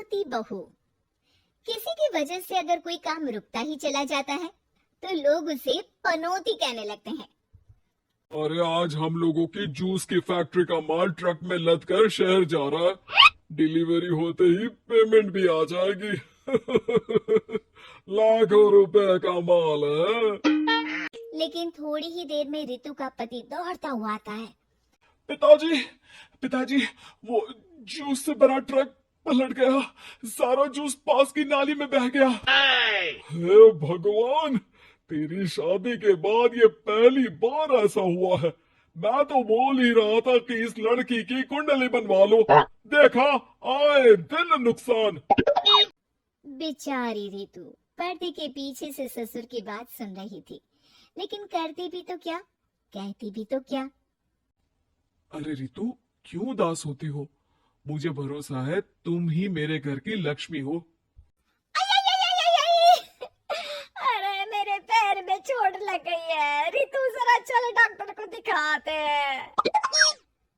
पनौती बहू। किसी की वजह से अगर कोई काम रुकता ही चला जाता है तो लोग उसे पनौती कहने लगते हैं। अरे आज हम लोगों की जूस की फैक्ट्री का माल ट्रक में लद कर शहर जा रहा है। डिलीवरी होते ही पेमेंट भी आ जाएगी। लाखों रुपए का माल है। लेकिन थोड़ी ही देर में रितु का पति दौड़ता हुआ आता है। पिताजी, पिताजी, वो जूस से भरा ट्रक पलट गया। सारा जूस पास की नाली में बह गया। हे भगवान, तेरी शादी के बाद ये पहली बार ऐसा हुआ है। मैं तो बोल ही रहा था कि इस लड़की की कुंडली बनवा लो। देखा, आए दिन नुकसान। बेचारी रितु पर्दे के पीछे से ससुर की बात सुन रही थी, लेकिन करती भी तो क्या, कहती भी तो क्या। अरे रितु, क्यों उदास होती हो? मुझे भरोसा है तुम ही मेरे घर की लक्ष्मी हो। अरे मेरे पैर में चोट लग गई है रितु, जरा चल डॉक्टर को दिखाते हैं।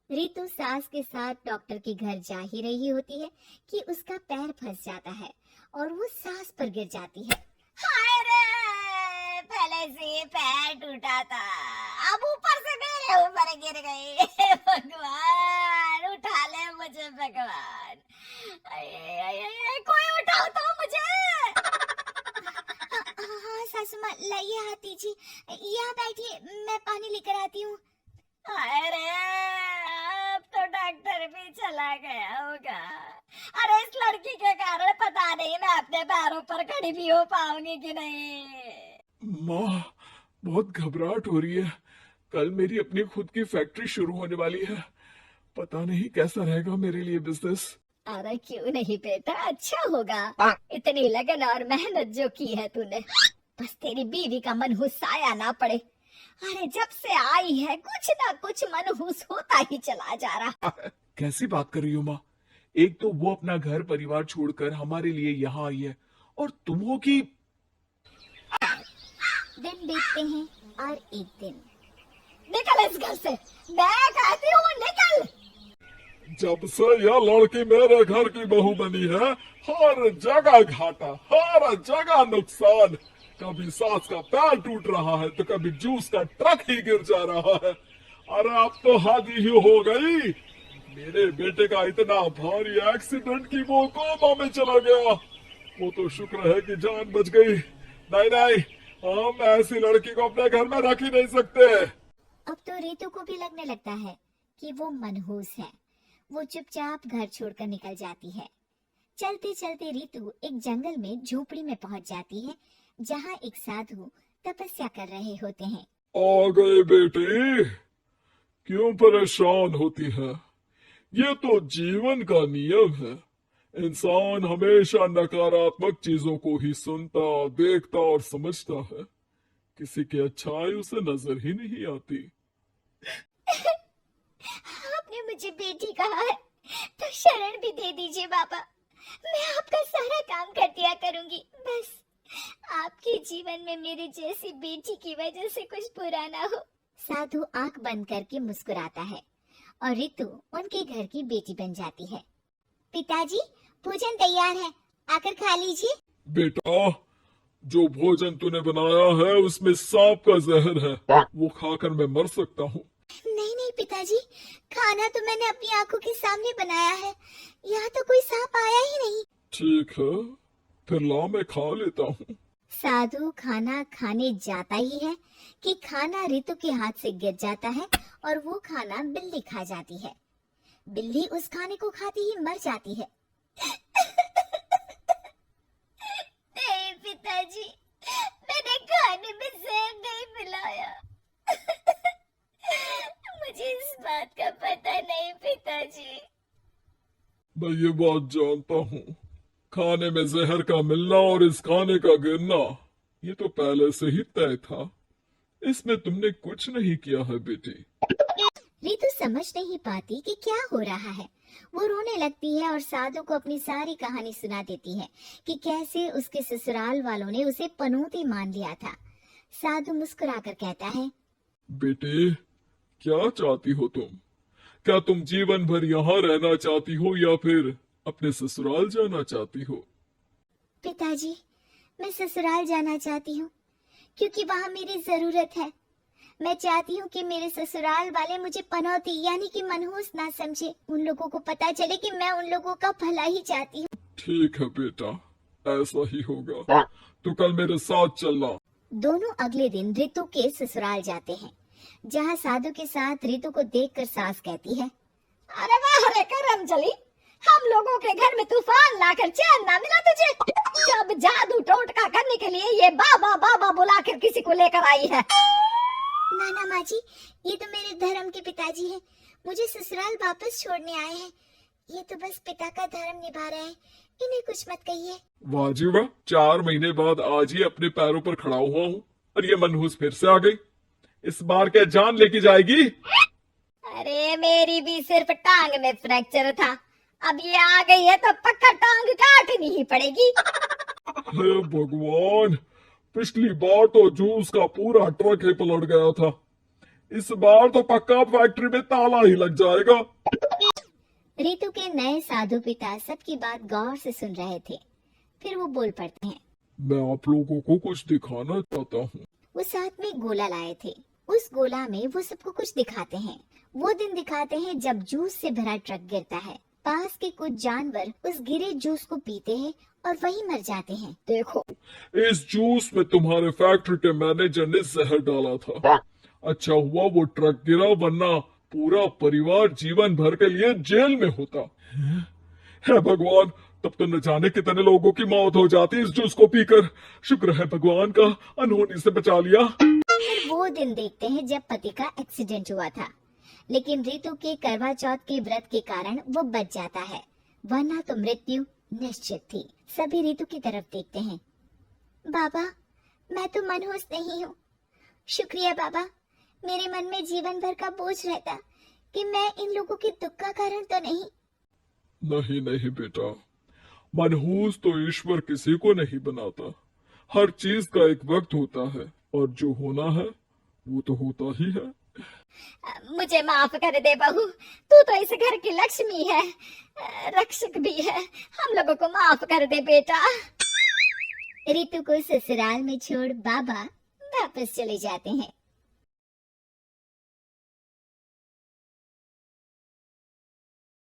रितु सास के साथ डॉक्टर के घर जा ही रही होती है कि उसका पैर फंस जाता है और वो सास पर गिर जाती है। हाय रे, पहले से पैर टूटा था, अब ऊपर से मेरे ऊपर गिर गई। भगवान उठा ले मुझे, भगवान। कोई उठाओ तो मुझे। हाँ सासू माँ, लाइए हाथ दीजिए, यहाँ बैठिए, मैं पानी लेकर आती हूँ। अरे अब तो डॉक्टर भी चला गया होगा। अरे इस लड़की के कारण पता नहीं मैं अपने पैरों पर खड़ी भी हो पाऊंगी कि नहीं। माँ, बहुत घबराहट हो रही है। कल मेरी अपनी खुद की फैक्ट्री शुरू होने वाली है। पता नहीं कैसा रहेगा मेरे लिए बिजनेस। अरे क्यों नहीं बेटा, अच्छा होगा। इतनी लगन और मेहनत जो की है तूने, बस तेरी बीवी का मनहूस साया ना पड़े। अरे जब से आई है कुछ ना कुछ मनहूस होता ही चला जा रहा। कैसी बात कर रही हो माँ? एक तो वो अपना घर परिवार छोड़कर हमारे लिए यहाँ आई है, और तुम हो कि दिन बीतते हैं और एक दिन। निकल इस घर से, मैं कहती हूँ निकल। जब से यह लड़की मेरे घर की बहू बनी है, हर जगह घाटा, हर जगह नुकसान। कभी सास का पैर टूट रहा है तो कभी जूस का ट्रक ही गिर जा रहा है। अरे अब तो हद ही हो गई। मेरे बेटे का इतना भारी एक्सीडेंट कि वो कोमा में चला गया। वो तो शुक्र है कि जान बच गई। नहीं नहीं, हम ऐसी लड़की को अपने घर में रख ही नहीं सकते। अब तो रितु को भी लगने लगता है कि वो मनहूस है। वो चुपचाप घर छोड़कर निकल जाती है। चलते चलते रितु एक जंगल में झोपड़ी में पहुंच जाती है, जहां एक साधु तपस्या कर रहे होते हैं। आ गए बेटे, क्यों परेशान होती है? ये तो जीवन का नियम है। इंसान हमेशा नकारात्मक चीजों को ही सुनता, देखता और समझता है। किसी की अच्छाई उसे नजर ही नहीं आती। आपने मुझे बेटी कहा है तो शरण भी दे दीजिए बाबा। मैं आपका सारा काम कर दिया करूंगी, बस आपके जीवन में मेरे जैसी बेटी की वजह से कुछ बुरा ना हो। साधु आंख बंद करके मुस्कुराता है और रितु उनके घर की बेटी बन जाती है। पिताजी, भोजन तैयार है, आकर खा लीजिए। बेटा, जो भोजन तूने बनाया है उसमें सांप का जहर है। वो खाकर मैं मर सकता हूँ। नहीं नहीं पिताजी, खाना तो मैंने अपनी आंखों के सामने बनाया है, यहाँ तो कोई सांप आया ही नहीं। ठीक है, फिर ला मैं खा लेता हूँ। साधु खाना खाने जाता ही है कि खाना रितु के हाथ से गिर जाता है और वो खाना बिल्ली खा जाती है। बिल्ली उस खाने को खाती ही मर जाती है। नहीं पिताजी, मैंने खाने में जहर नहीं मिलाया। मुझे इस बात का पता नहीं पिताजी। मैं ये बात जानता हूँ। खाने में जहर का मिलना और इस खाने का गिरना, ये तो पहले से ही तय था। इसमें तुमने कुछ नहीं किया है बेटी। रितु समझ नहीं पाती कि क्या हो रहा है। वो रोने लगती है और साधु को अपनी सारी कहानी सुना देती है कि कैसे उसके ससुराल वालों ने उसे पनौती मान लिया था। साधु मुस्कुराकर कहता है, बेटे, क्या चाहती हो तुम? क्या तुम जीवन भर यहाँ रहना चाहती हो या फिर अपने ससुराल जाना चाहती हो? पिताजी, मैं ससुराल जाना चाहती हूँ क्योंकि वहाँ मेरी जरूरत है। मैं चाहती हूँ कि मेरे ससुराल वाले मुझे पनौती यानी कि मनहूस ना समझे। उन लोगों को पता चले कि मैं उन लोगों का भला ही चाहती हूँ। ठीक है बेटा, ऐसा ही होगा। तो कल मेरे साथ चलना। दोनों अगले दिन रितु के ससुराल जाते हैं, जहाँ साधु के साथ रितु को देखकर सास कहती है, अरे वाह रे करम चली, हम लोगों के घर में तूफान लाकर चैन ना मिला तुझे। जब जादू टोटका करने के लिए ये बाबा बाबा बुलाकर किसी को लेकर आई है। नाना माँ जी, ये तो मेरे धर्म के पिताजी हैं, मुझे ससुराल वापस छोड़ने आए हैं। ये तो बस पिता का धर्म निभा रहे हैं, इन्हें कुछ मत कहिए। वाह जी वाह, 4 महीने बाद आज ही अपने पैरों पर खड़ा हुआ हूँ और ये मनहूस फिर से आ गई। इस बार क्या जान लेके जाएगी? अरे मेरी भी सिर्फ टांग में फ्रैक्चर था, अब ये आ गई है तो पक्का टांग काटनी ही पड़ेगी। हे भगवान, पिछली बार तो जूस का पूरा ट्रक ही पलट गया था, इस बार तो पक्का फैक्ट्री में ताला ही लग जाएगा। रितु के नए साधु पिता सबकी बात गौर से सुन रहे थे। फिर वो बोल पड़ते हैं, मैं आप लोगों को कुछ दिखाना चाहता हूँ। वो साथ में गोला लाए थे। उस गोला में वो सबको कुछ दिखाते हैं। वो दिन दिखाते हैं जब जूस से भरा ट्रक गिरता है। पास के कुछ जानवर उस गिरे जूस को पीते हैं और वही मर जाते हैं। देखो, इस जूस में तुम्हारे फैक्ट्री के मैनेजर ने जहर डाला था। अच्छा हुआ वो ट्रक गिरा, वरना पूरा परिवार जीवन भर के लिए जेल में होता। हे भगवान, तब तो न जाने कितने लोगों की मौत हो जाती इस जूस को पीकर। शुक्र है भगवान का, अनहोनी से बचा लिया। फिर वो दिन देखते हैं जब पति का एक्सीडेंट हुआ था, लेकिन रितु के करवा चौथ के व्रत के कारण वो बच जाता है, वरना तो मृत्यु निश्चित थी। सभी रितु की तरफ देखते हैं। बाबा, मैं तो मनहूस नहीं हूँ। शुक्रिया बाबा, मेरे मन में जीवन भर का बोझ रहता कि मैं इन लोगों के दुख का कारण तो नहीं। नहीं नहीं बेटा, मनहूस तो ईश्वर किसी को नहीं बनाता। हर चीज का एक वक्त होता है और जो होना है वो तो होता ही है। मुझे माफ कर दे बहू, तू तो इस घर की लक्ष्मी है, रक्षक भी है। हम लोगों को माफ कर दे बेटा। रितु को ससुराल में छोड़ बाबा वापस चले जाते हैं।